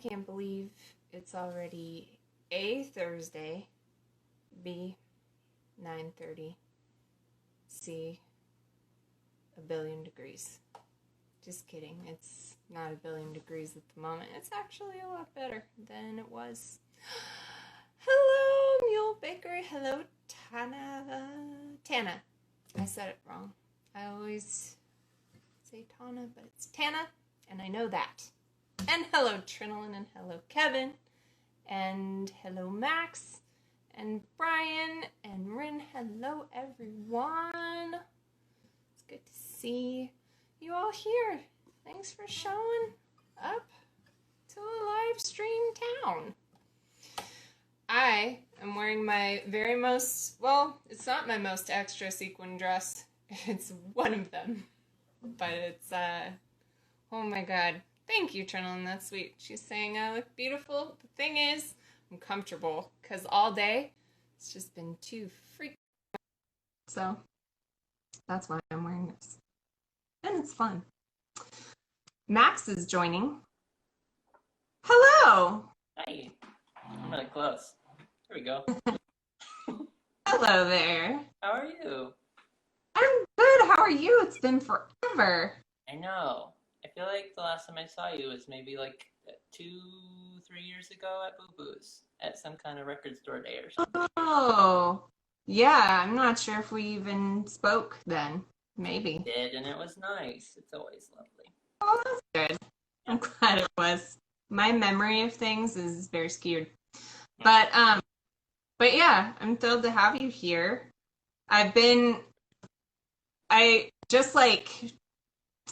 can't believe it's already A, Thursday, B, 9:30, C, a billion degrees. Just kidding. It's not a billion degrees at the moment. It's actually a lot better than it was. Hello, Mule Bakery. Hello, Tana. I said it wrong. I always say Tana, but it's Tana, and I know that. And hello, Trinolin, and hello, Kevin, and hello, Max, and Brian, and Rin. Hello, everyone. It's good to see you all here. Thanks for showing up to a live stream town. I am wearing my very most, well, it's not my most extra sequin dress. It's one of them. But it's, oh my god. Thank you, Trinolin, that's sweet. She's saying I look beautiful. The thing is, I'm comfortable, because all day, it's just been too freaking. So, that's why I'm wearing this. And it's fun. Max is joining. Hello! Hi. I'm really close. Here we go. Hello there. How are you? I'm good. How are you? It's been forever. I know. I feel like the last time I saw you was maybe like 2-3 years ago at Boo Boo's at some kind of record store day or something. Oh, yeah. I'm not sure if we even spoke then. Maybe. We did, and it was nice. It's always lovely. Oh, that's good. I'm glad it was. My memory of things is very skewed. But yeah, I'm thrilled to have you here. I just like,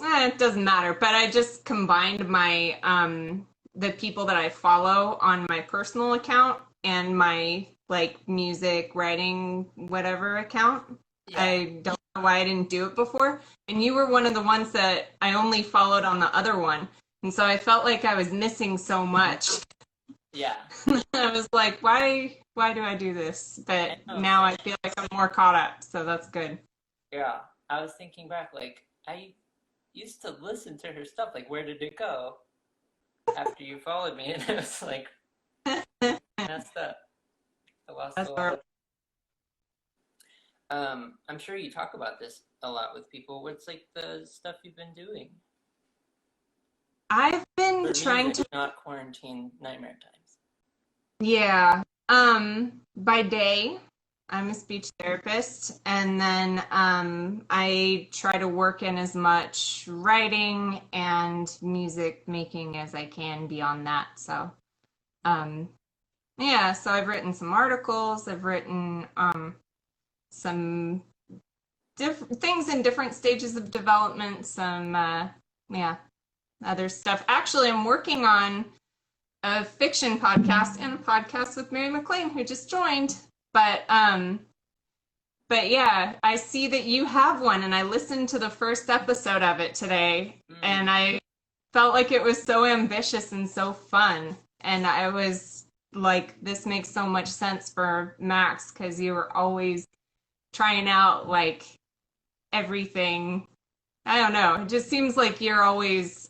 it doesn't matter, but I just combined my, the people that I follow on my personal account and my, like, music, writing, whatever account. Yeah. I don't know why I didn't do it before. And you were one of the ones that I only followed on the other one. And so I felt like I was missing so much. Yeah. I was like, why do I do this? But now I feel like I'm more caught up, so that's good. Yeah. I was thinking back, like, I used to listen to her stuff, like, where did it go? After you followed me, and it was like, messed up. I lost a lot. I'm sure you talk about this a lot with people. What's, like, the stuff you've been doing? I've been trying to... Not quarantine nightmare times. Yeah. By day, I'm a speech therapist, and then I try to work in as much writing and music making as I can beyond that. So, yeah, so I've written some articles, I've written some different things in different stages of development, some, other stuff. Actually, I'm working on a fiction podcast and a podcast with Mary McLean, who just joined. But yeah, I see that you have one, and I listened to the first episode of it today, and I felt like it was so ambitious and so fun. And I was like, this makes so much sense for Max, because you were always trying out, like, everything. I don't know. It just seems like you're always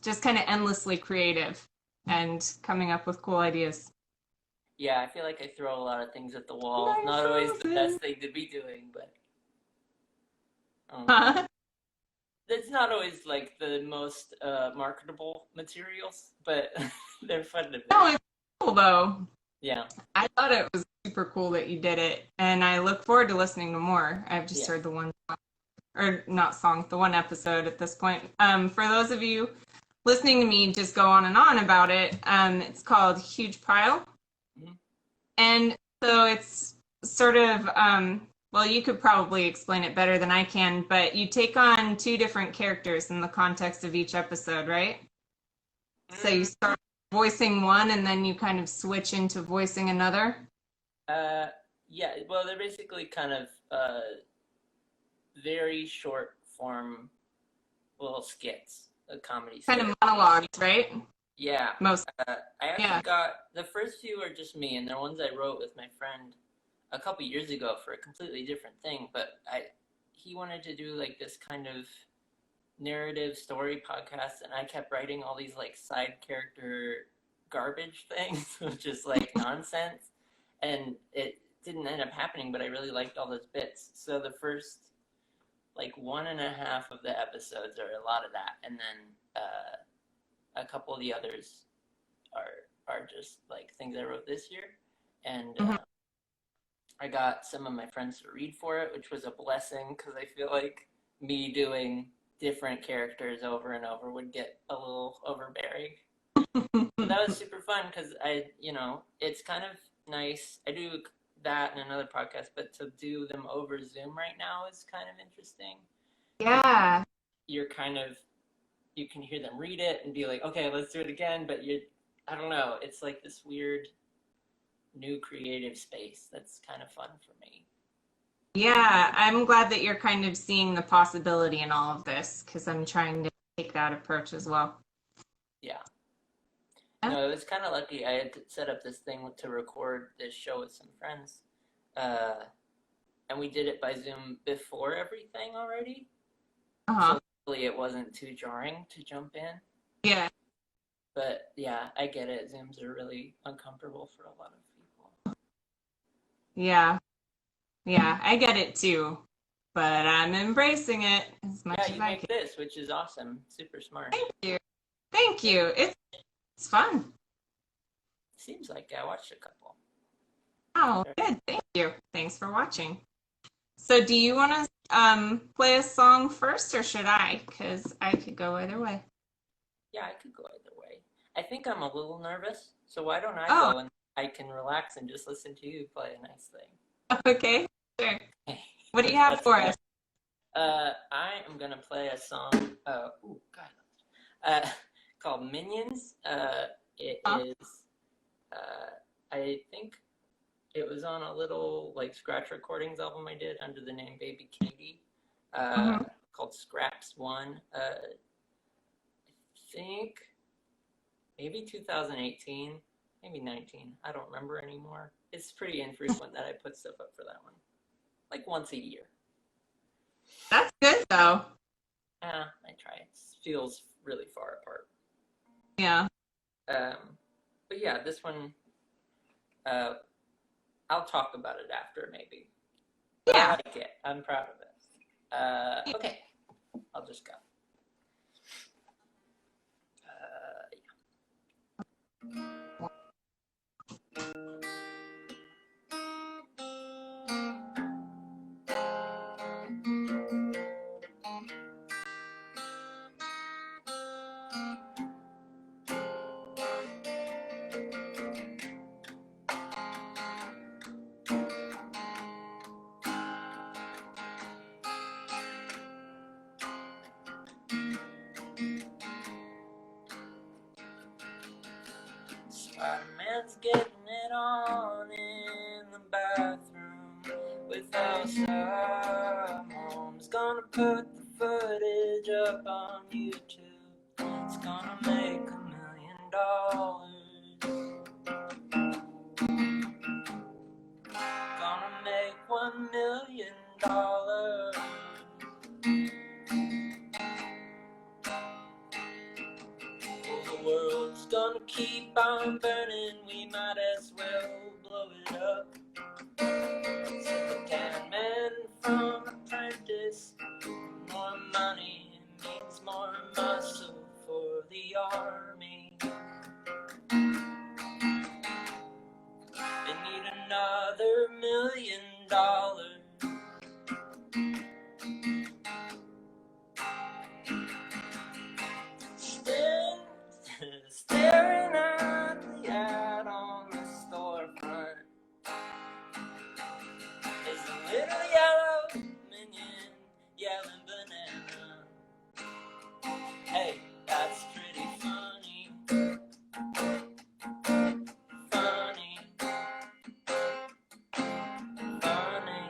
just kind of endlessly creative and coming up with cool ideas. Yeah, I feel like I throw a lot of things at the wall. Not always the best thing to be doing, but it's not always like the most marketable materials, but they're fun to do. No, it's cool though. Yeah. I thought it was super cool that you did it, and I look forward to listening to more. I've just heard the one song, or not song, the one episode at this point. For those of you listening to me just go on and on about it, it's called Huge Pile. Mm-hmm. And so it's sort of, well, you could probably explain it better than I can, but you take on two different characters in the context of each episode, right? Mm-hmm. So you start voicing one, and then you kind of switch into voicing another? Yeah, well, they're basically kind of very short form little skits, comedy skits. Kind of monologues, right? Yeah. Most. I actually got, the first few are just me, and they're ones I wrote with my friend a couple years ago for a completely different thing, but he wanted to do like this kind of narrative story podcast, and I kept writing all these like side character garbage things, which is like nonsense. And it didn't end up happening, but I really liked all those bits. So the first like 1.5 of the episodes are a lot of that, and then a couple of the others are just like things I wrote this year, and I got some of my friends to read for it, which was a blessing because I feel like me doing different characters over and over would get a little overbearing. But that was super fun because it's kind of nice. I do that in another podcast, but to do them over Zoom right now is kind of interesting. Yeah. You can hear them read it and be like, okay, let's do it again. But I don't know. It's like this weird new creative space that's kind of fun for me. Yeah, I'm glad that you're kind of seeing the possibility in all of this because I'm trying to take that approach as well. Yeah. No, it was kind of lucky. I had set up this thing to record this show with some friends. And we did it by Zoom before everything already. So hopefully it wasn't too jarring to jump in. Yeah. But yeah, I get it. Zooms are really uncomfortable for a lot of people. Yeah. Yeah, I get it too. But I'm embracing it as much as I can. Yeah, you make this, which is awesome. Super smart. Thank you. Thank you. It's fun. Seems like I watched a couple. Oh, good. Thank you. Thanks for watching. So do you want to play a song first or should I? Because I could go either way. Yeah, I could go either way. I think I'm a little nervous, so why don't I go and I can relax and just listen to you play a nice thing. Okay, sure. What do you have for us? I am going to play a song called Minions. It is, I think it was on a little like scratch recordings album I did under the name Baby Katie, called Scraps 1. I think maybe 2018, maybe 19. I don't remember anymore. It's pretty infrequent that I put stuff up for that one. Like once a year. That's good though. I try. It feels really far apart. Yeah. But yeah, this one, I'll talk about it after maybe. But I like it. I'm proud of it. Okay, I'll just go. Spider-Man's getting it on in the bathroom with Elsa. Mom's gonna put the footage up on YouTube. It's gonna make $1 million. Gonna make $1 million. The world's gonna keep on burning, we might as well blow it up. Said the can man from Apprentice. More money means more muscle for the army. They need another $1 million. Staring at the ad on the storefront is a little yellow minion yelling banana. Hey, that's pretty funny. Funny. Funny.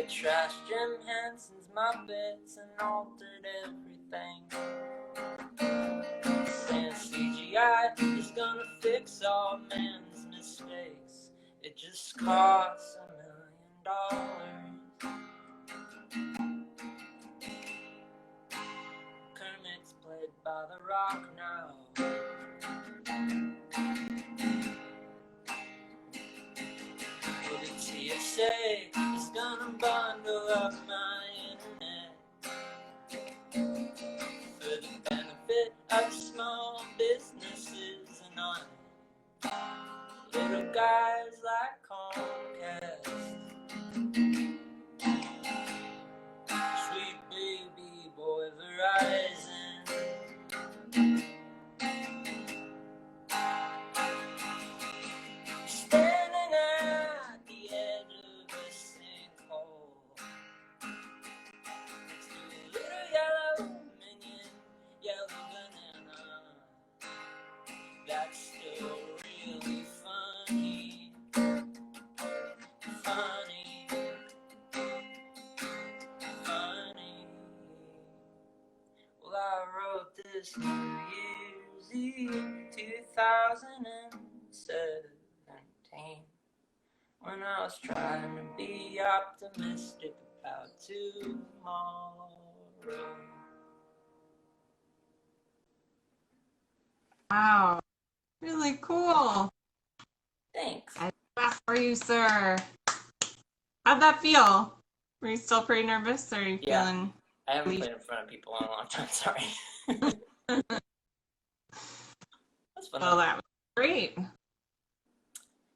trashed Jim Henson's Muppets and altered everything. And CGI is gonna fix all man's mistakes. It just costs $1 million. Kermit's played by The Rock now. Well, the TSA is gonna bundle up my internet for the benefit of small businesses and on little guys like Comcast. Sweet baby boy Verizon. Standing at the edge of a sinkhole next to a little yellow minion, yellow banana. That's still really funny. Funny. Funny. Well, I wrote this New Year's Eve 2017 when I was trying to be optimistic about tomorrow. Wow, really cool. Thanks. I clap for you, sir. How'd that feel? Were you still pretty nervous, or are you feeling? I haven't played in front of people in a long time, sorry. That's fun. Well, that was great.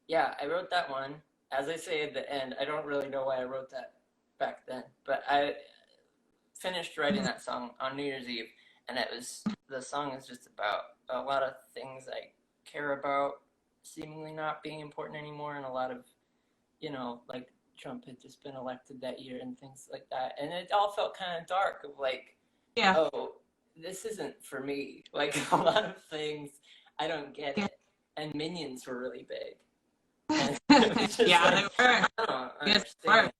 Yeah, I wrote that one. As I say at the end, I don't really know why I wrote that back then, but I finished writing that song on New Year's Eve, and the song is just about a lot of things I care about seemingly not being important anymore, and a lot of, like Trump had just been elected that year and things like that, and it all felt kind of dark of like, Yeah. Oh, this isn't for me. Like a lot of things, I don't get it, and Minions were really big. Yeah, they were. I don't understand.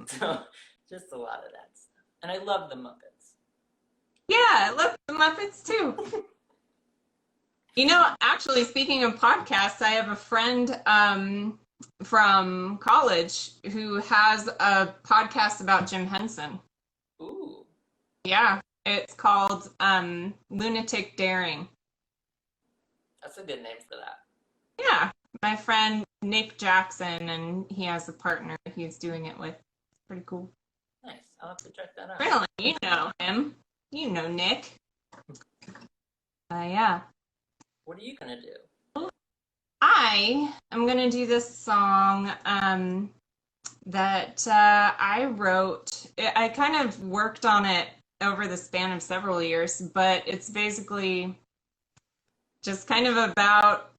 So, just a lot of that stuff. And I love the Muppets. Yeah, I love the Muppets too. Actually, speaking of podcasts, I have a friend from college who has a podcast about Jim Henson. Ooh. Yeah, it's called Lunatic Daring. That's a good name for that. Yeah, my friend Nick Jackson, and he has a partner he's doing it with. It's pretty cool. Nice. I'll have to check that out. Really? You know him. You know Nick. Yeah. What are you going to do? I am going to do this song that I wrote. I kind of worked on it over the span of several years, but it's basically just kind of about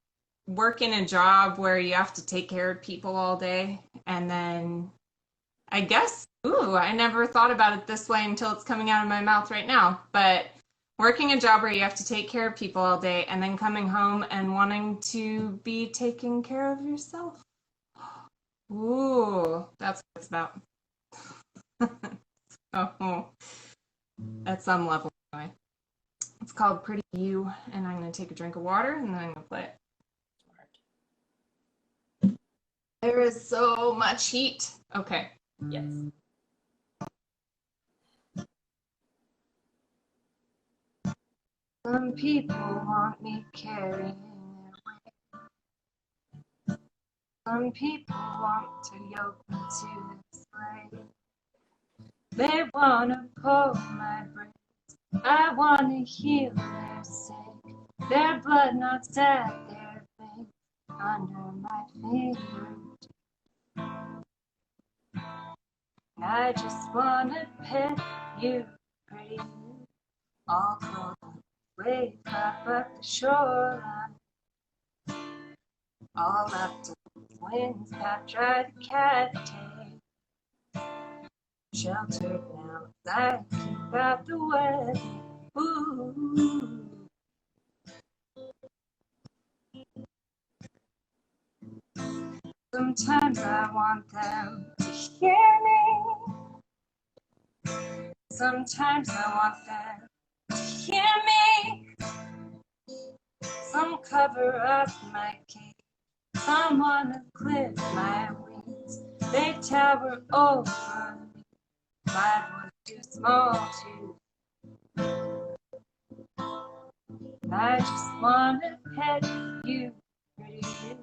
working a job where you have to take care of people all day. And then I guess, I never thought about it this way until it's coming out of my mouth right now. But working a job where you have to take care of people all day and then coming home and wanting to be taking care of yourself. Ooh, that's what it's about. Oh, at some level anyway. It's called Pretty You, and I'm going to take a drink of water and then I'm going to play it. There is so much heat. Okay. Yes. Some people want me carrying their weight. Some people want to yoke me to the sleigh. They want to pull my braids. I want to heal their sake. Their blood knots at their veins under my fingertips. I just want to pet you, pretty you, all clothed waves up the shoreline, all up to the winds that try to cavitate. Sheltered now as I keep out the weather. Ooh. Sometimes I want them to hear me? Sometimes I want them to hear me. Some cover up my cage, some wanna clip my wings. They tower over me, my voice too small to. I just wanna pet you, pretty you.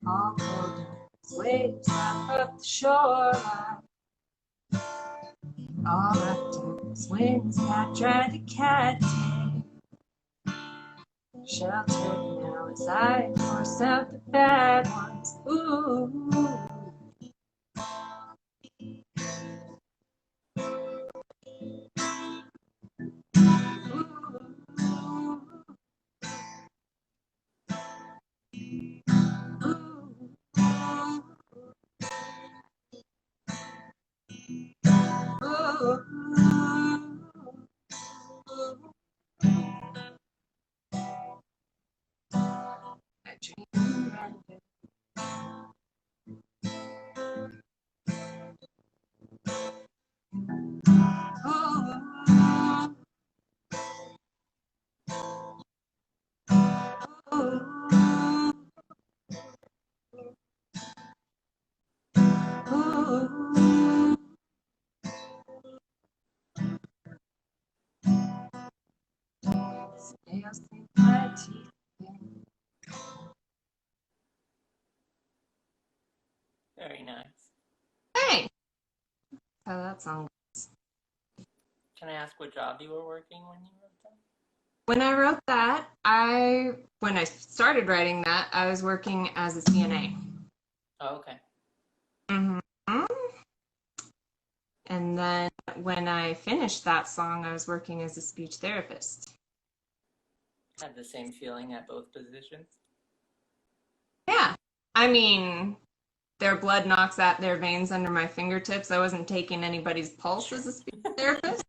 All cold waves up the shoreline. All left is wings that try to catch me. Sheltered now as I force out the bad ones. Ooh. I dream random. Snails think my teeth. Very nice. Hey! How that song. Can I ask what job you were working when you wrote that? When I wrote that, when I started writing that, I was working as a CNA. Oh, okay. Mm-hmm. And then when I finished that song, I was working as a speech therapist. Had the same feeling at both positions? Yeah. I mean, their blood knocks at their veins under my fingertips. I wasn't taking anybody's pulse as a speech therapist.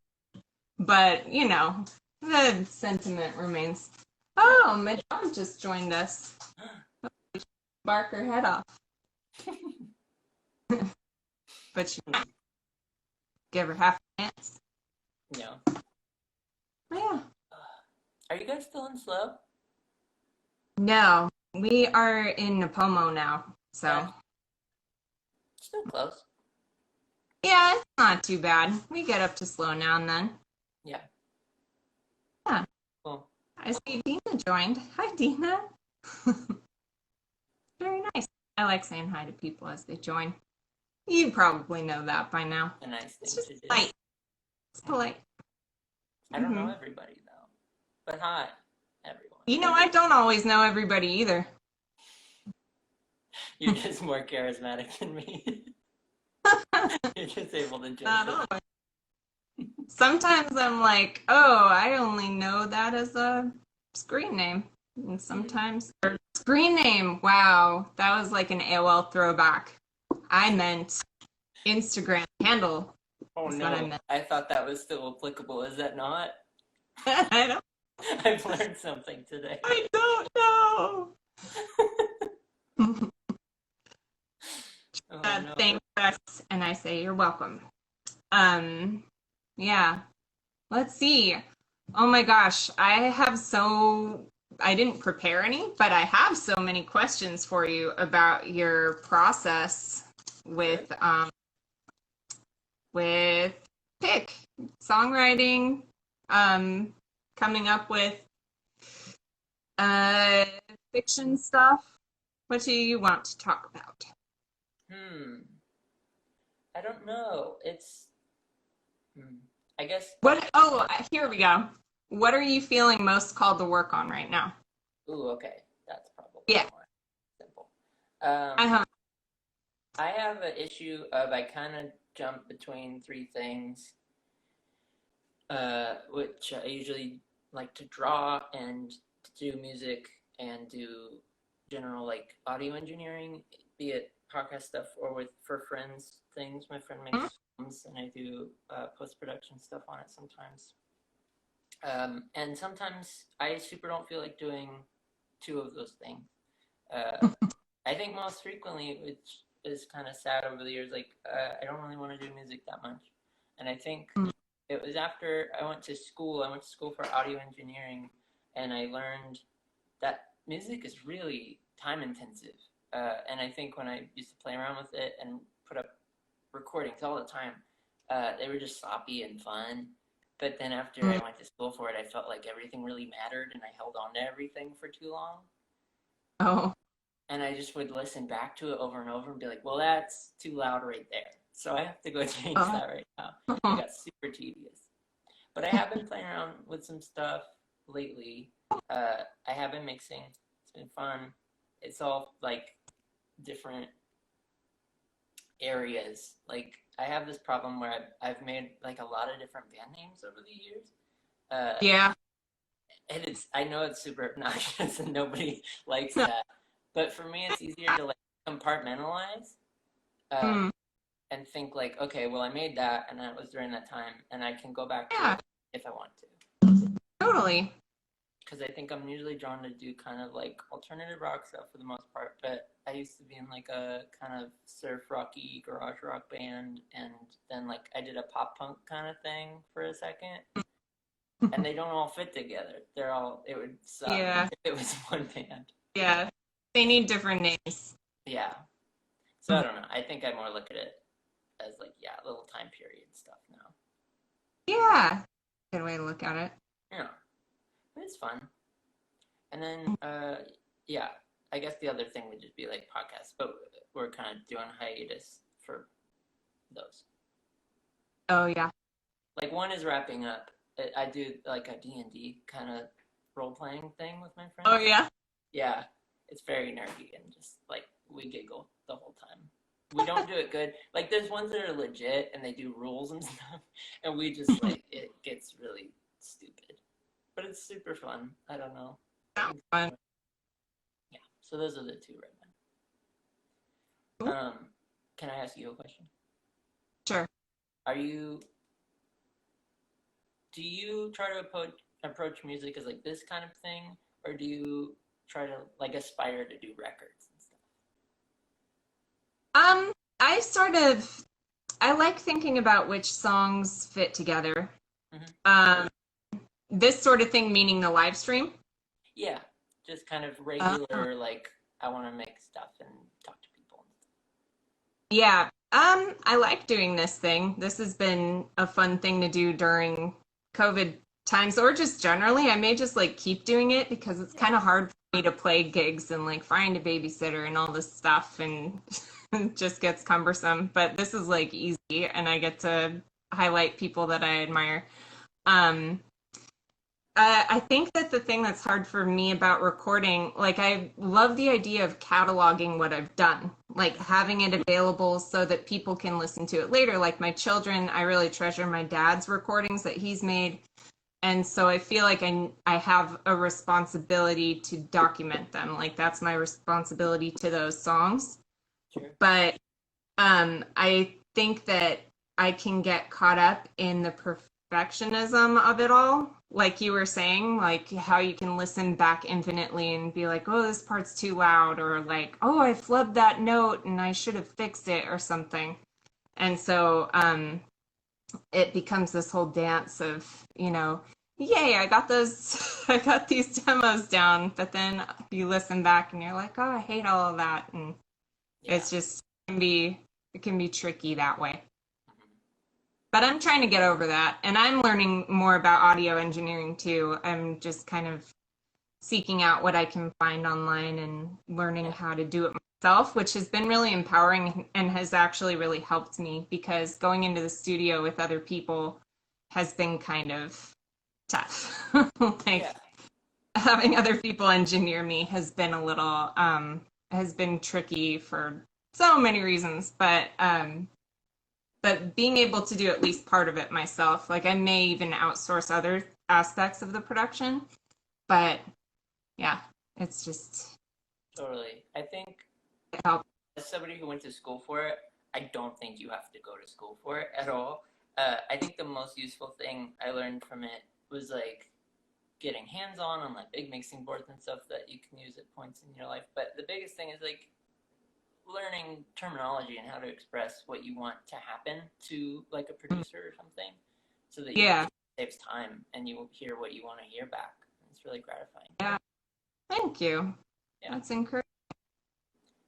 But, you know, the sentiment remains. Oh, my dog just joined us. Bark her head off. But she give her half a chance. No. Yeah. Are you guys still in slow? No, we are in Napomo now. So, Gotcha. Still close. yeah, it's not too bad. We get up to slow now and then. Yeah. Yeah. Cool. I see Dina joined. Hi, Dina. Very nice. I like saying hi to people as they join. You probably know that by now. A nice It's thing just to do. polite. It's polite. I don't know everybody, though. But hi, everyone. You know, I don't always know everybody either. You're just more charismatic than me. You're just able to Not jump always. Sometimes I'm like, oh, I only know that as a screen name. And sometimes, or screen name, wow, that was like an AOL throwback. I meant Instagram handle. Oh That's what I no, meant. I thought that was still applicable. Is that not? I I've learned something today. don't know. Oh no. Thanks, and I say you're welcome. Yeah. Let's see. Oh my gosh, I didn't prepare any, but I have so many questions for you about your process with pick songwriting, coming up with fiction stuff. What do you want to talk about? I don't know. I guess. What? Oh, here we go. What are you feeling most called to work on right now? Ooh, okay. That's probably more simple. I have an issue of I kind of jump between three things, which I usually like to draw and to do music and do general like audio engineering, be it podcast stuff or for friends things. My friend makes films and I do post-production stuff on it sometimes. And sometimes I super don't feel like doing two of those things. I think most frequently, which is kind of sad over the years. Like, I don't really want to do music that much. And I think it was after I went to school. I went to school for audio engineering, and I learned that music is really time intensive. And I think when I used to play around with it and put up recordings all the time, they were just sloppy and fun. But then after I went to school for it, I felt like everything really mattered, and I held on to everything for too long. Oh. And I just would listen back to it over and over and be like, well, that's too loud right there. So I have to go change that right now. It got super tedious. But I have been playing around with some stuff lately. I have been mixing. It's been fun. It's all like different areas. Like I have this problem where I've made like a lot of different band names over the years. Yeah. And I know it's super obnoxious and nobody likes that. But for me, it's easier to like compartmentalize and think like, okay, well, I made that, and that was during that time, and I can go back to it if I want to. Totally. Because I think I'm usually drawn to do kind of like alternative rock stuff for the most part. But I used to be in like a kind of surf rocky garage rock band, and then like I did a pop punk kind of thing for a second. And they don't all fit together. It would suck if it was one band. Yeah. They need different names. Yeah. So I don't know. I think I more look at it as like, little time period stuff now. Yeah. Good way to look at it. Yeah. But it's fun. And then, I guess the other thing would just be like podcasts, but we're kind of doing hiatus for those. Oh, yeah. Like one is wrapping up. I do like a D&D kind of role-playing thing with my friends. Oh, yeah? Yeah. It's very nerdy and just like we giggle the whole time. We don't do it good. Like there's ones that are legit and they do rules and stuff, and we just like it gets really stupid. But it's super fun. I don't know. Fun. Yeah. So those are the two right now. Can I ask you a question? Sure. Do you try to approach music as like this kind of thing, or do you try to like aspire to do records and stuff? I like thinking about which songs fit together. Mm-hmm. This sort of thing, meaning the live stream? Yeah, just kind of regular, like I want to make stuff and talk to people. Yeah, I like doing this thing. This has been a fun thing to do during COVID times, or just generally. I may just like keep doing it because it's kind of hard for me to play gigs and like find a babysitter and all this stuff, and it just gets cumbersome. But this is like easy, and I get to highlight people that I admire. I think that the thing that's hard for me about recording, like I love the idea of cataloging what I've done, like having it available so that people can listen to it later. Like my children, I really treasure my dad's recordings that he's made. And so I feel like I have a responsibility to document them. Like that's my responsibility to those songs. Sure. But I think that I can get caught up in the perfectionism of it all. Like you were saying, like how you can listen back infinitely and be like, oh, this part's too loud, or like, oh, I flubbed that note and I should have fixed it or something. And so it becomes this whole dance of, yay, I got these demos down, but then you listen back and you're like, oh, I hate all of that. And it's just, it can be tricky that way. But I'm trying to get over that. And I'm learning more about audio engineering too. I'm just kind of seeking out what I can find online and learning how to do it myself, which has been really empowering and has actually really helped me, because going into the studio with other people has been kind of tough. Having other people engineer me has been a little, has been tricky for so many reasons, but being able to do at least part of it myself, like I may even outsource other aspects of the production, but yeah, it's just totally. I think it helps. As somebody who went to school for it, I don't think you have to go to school for it at all. I think the most useful thing I learned from it was like getting hands-on on like big mixing boards and stuff that you can use at points in your life. But the biggest thing is like learning terminology and how to express what you want to happen to like a producer or something, so that Yeah. it saves time and you hear what you want to hear back. It's really gratifying. Yeah. Thank you. Yeah. That's encouraging.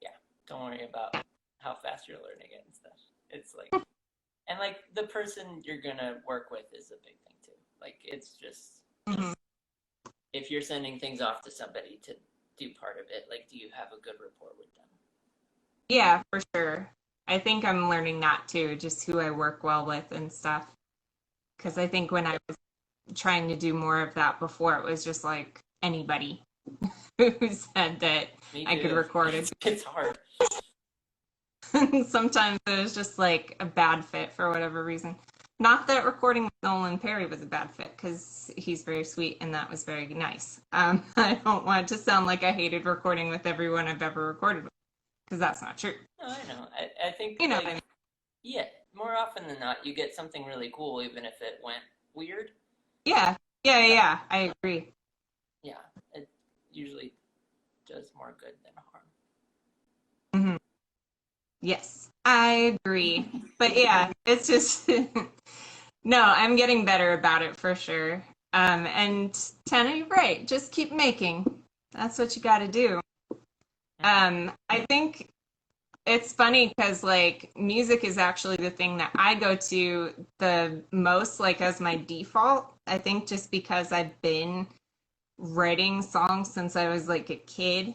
Yeah. Don't worry about how fast you're learning it and stuff. It's like, and like the person you're gonna work with is a big thing too. Like it's just, if you're sending things off to somebody to do part of it, like, do you have a good rapport with them? Yeah, for sure. I think I'm learning that too, just who I work well with and stuff. Because I think when I was trying to do more of that before, it was just like anybody who said that I could record it. It's hard. Sometimes it was just like a bad fit for whatever reason. Not that recording with Nolan Perry was a bad fit, because he's very sweet and that was very nice. I don't want it to sound like I hated recording with everyone I've ever recorded with, because that's not true. No, I know. I think, You know like, what I mean? yeah, more often than not, you get something really cool, even if it went weird. Yeah, I agree. Yeah, it usually does more good than harm. Mm-hmm. Yes, I agree. But yeah, it's just, no, I'm getting better about it for sure. And Tana, you're right. Just keep making. That's what you got to do. I think it's funny because like music is actually the thing that I go to the most, like as my default. I think just because I've been writing songs since I was like a kid.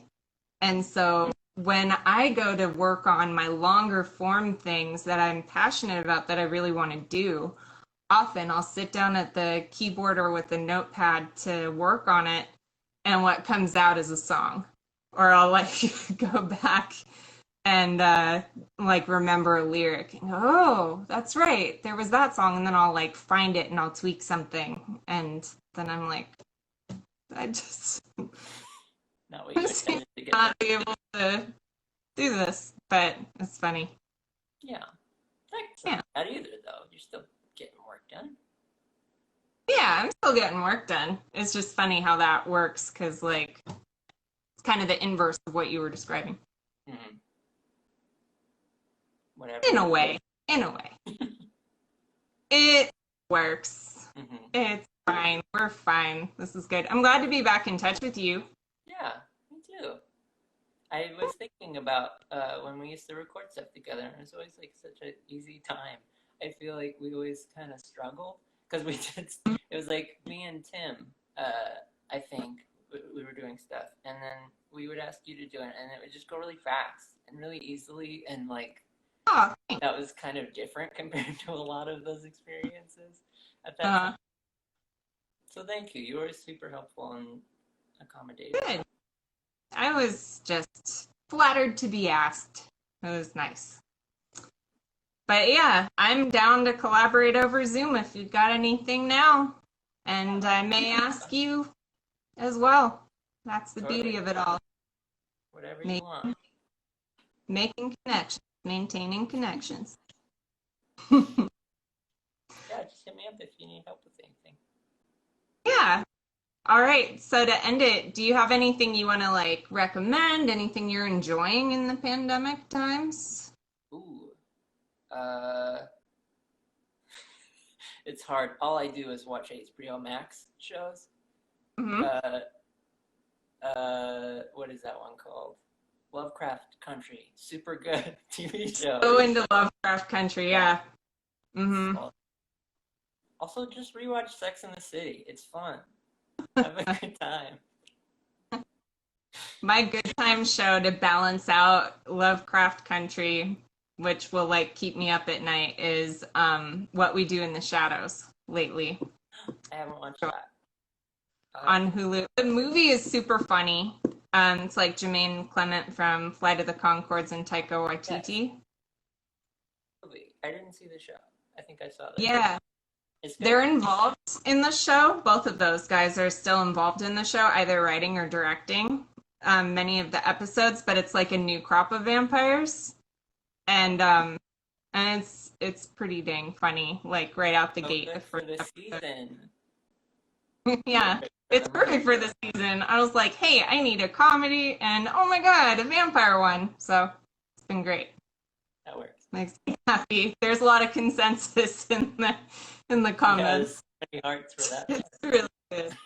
And so when I go to work on my longer form things that I'm passionate about that I really want to do, often I'll sit down at the keyboard or with a notepad to work on it, and what comes out is a song. Or I'll like go back and like remember a lyric and go, oh, that's right, there was that song, and then I'll like find it and I'll tweak something, and then I'm like, I just Not what you intended to get. not be able to do this, but it's funny. Yeah. That's not bad either, though. You're still getting work done. Yeah, I'm still getting work done. It's just funny how that works, because like it's kind of the inverse of what you were describing. Mm-hmm. Whatever. In a way. It works. Mm-hmm. It's fine. We're fine. This is good. I'm glad to be back in touch with you. Yeah, me too. I was thinking about when we used to record stuff together, and it was always like such an easy time. I feel like we always kind of struggled because we did. It was like me and Tim. I think we were doing stuff, and then we would ask you to do it, and it would just go really fast and really easily, and like that was kind of different compared to a lot of those experiences at that time. So thank you. You were super helpful and accommodating. Good. I was just flattered to be asked. It was nice. But yeah, I'm down to collaborate over Zoom if you've got anything now. And I may ask you as well. That's the beauty of it all. Whatever you want. Making connections, maintaining connections. Yeah, just hit me up if you need help with anything. Yeah. All right. So to end it, do you have anything you want to like recommend? Anything you're enjoying in the pandemic times? Ooh. It's hard. All I do is watch HBO Max shows. Mm-hmm. What is that one called? Lovecraft Country. Super good TV show. Go into Lovecraft Country, yeah. Mm-hmm. Also, just rewatch Sex and the City. It's fun. Have a good time. My good time show to balance out Lovecraft Country, which will like keep me up at night, is What We Do in the Shadows lately. I haven't watched that. On Hulu. The movie is super funny. It's like Jermaine Clement from Flight of the Conchords and Taika Waititi. Yes. I didn't see the show. I think I saw that. Yeah. They're involved in the show. Both of those guys are still involved in the show, either writing or directing many of the episodes, but it's like a new crop of vampires. And it's pretty dang funny, like right out the gate. The for the season. Yeah, it's perfect for the season. I was like, hey, I need a comedy, and oh my god, a vampire one. So been great. That works. Makes me happy. There's a lot of consensus in the comments. Yes, many hearts for that. It's really good.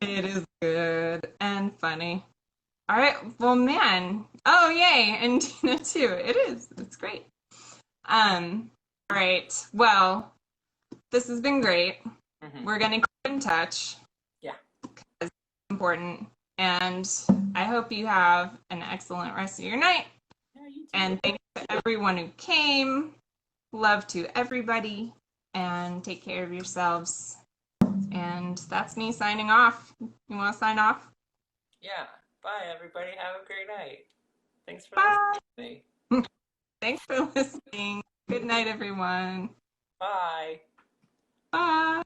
It is good and funny. All right. Well, man. Oh, yay. And Tina, too. It is. It's great. All right. Well, this has been great. Mm-hmm. We're going to keep in touch. Yeah. Because it's important. And I hope you have an excellent rest of your night. Yeah, you too. And thanks to everyone who came. Love to everybody. And take care of yourselves. And that's me signing off. You want to sign off? Yeah. Bye, everybody. Have a great night. Thanks for Bye. listening to me. Thanks for listening. Good night, everyone. Bye. Bye.